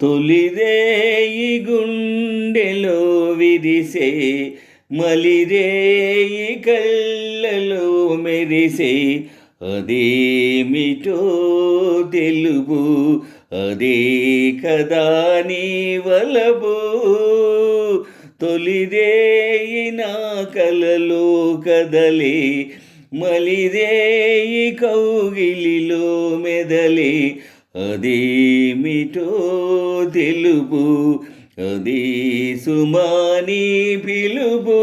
తొలిరేయి గుండెలో విరిసే మలిరేయి కళ్ళలో మెరిసే అదేమిటో తెలుగు అదే కదా నీ వలపు తొలిరేయి నా కలలో కదలే మలిరేయి కౌగిలిలో మెదలే అదేమిటో తెలుపు అదే సుమాని పిలుపు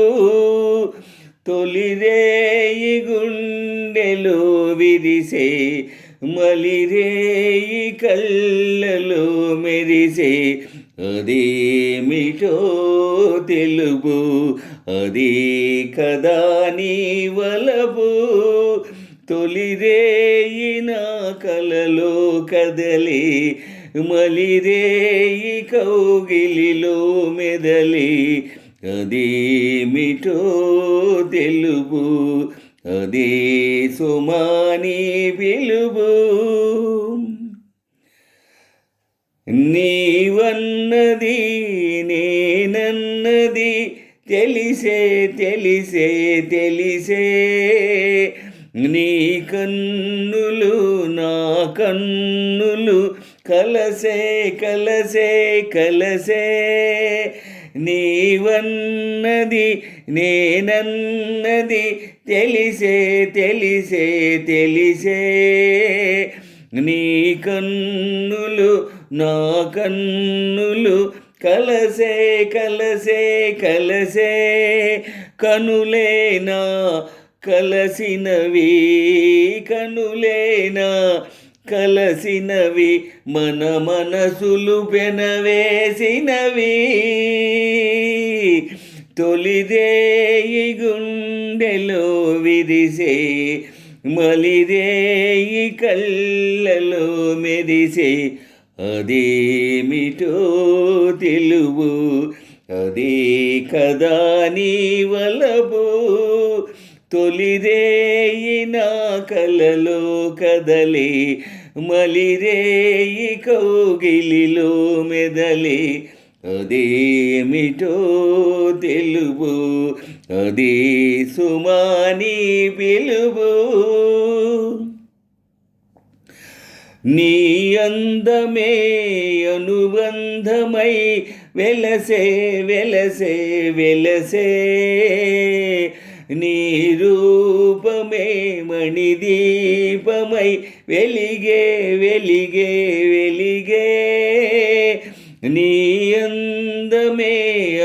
తొలిరేయి గుండెలో విరిసే మలిరేయి కళ్ళలో మెరిసే అదేమిటో తెలుపు అదే కదా నీ వలపు తొలిరేయి నా కలలో కదలే మలిరేయి కౌగిలిలో మెదలే అదేమిటో తెలుపు అదే సుమాని పిలుపు నీవన్నది నేనన్నది తెలిసే తెలిసే తెలిసే నీ కన్నులు నా కన్నులు కలసే కలసే కలసే నీవన్నది నేనన్నది తెలిసే తెలిసే తెలిసే నీ కన్నులు నా కన్నులు కలసే కలసే కలసే కనులేనా కలసినవి కనులేనా కలసినవి మన మనసులు పెనవేసినవి తొలిరేయి గుండెలో విరిసే మలిరేయి కళ్ళలో మెరిసే అదేమిటో తెలుగు అదే కదా నీ వలపు తొలిరేయి నా కలలో కదలే మలిరేయి కౌగిలిలో మెదలే అదేమిటో తెలుగు అదే సుమాని పిలుపు నీ అందమే అనుబంధమై వెలసే వెలసే వెలసే నీ రూపమే మణిదీపమై వెలిగే వెలిగే వెలిగే నీ అందమే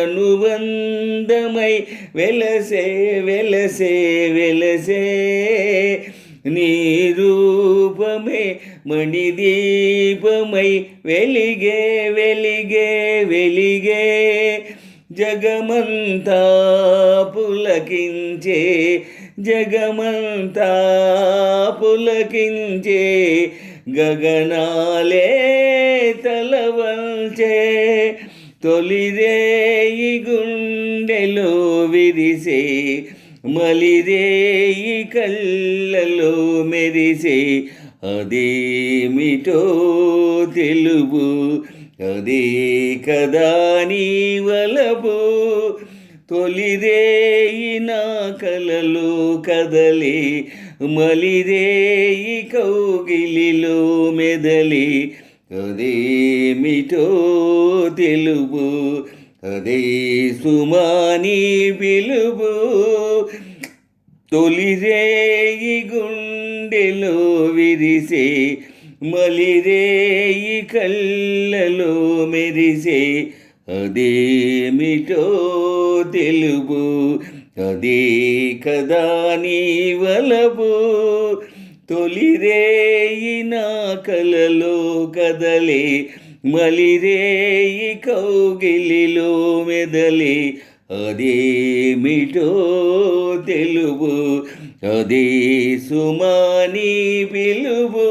అనుబంధమై వెలసే వెలసే వెలసే నీ రూపమే మణిదీపమై వెలిగే వెలిగే వెలిగే జగమంతా పులకించే జగమంతా పులకించే గగనాలే తలవంచే తొలిరేయి గుండెలో విరిసే మలిరేయి కళ్ళలో మెరిసే అదేమిటో తెలుపు అదే కదా నీ వలపు తొలిరేయి నా కలలో కదలే మలిరేయి కౌగిలిలో మెదలే అదేమిటో తెలుపు అదే సుమాని పిలుపు తొలిరేయి గుండెలో విరిసే మలిరేయి కళ్ళలో మెరిసే అదేమిటో తెలుపు అదే కదా నీ వలపు తొలిరేయి నా కలలో కదలే మలిరేయి కౌగిలిలో మెదలే అదేమిటో తెలుపు అదే సుమాని పిలుపు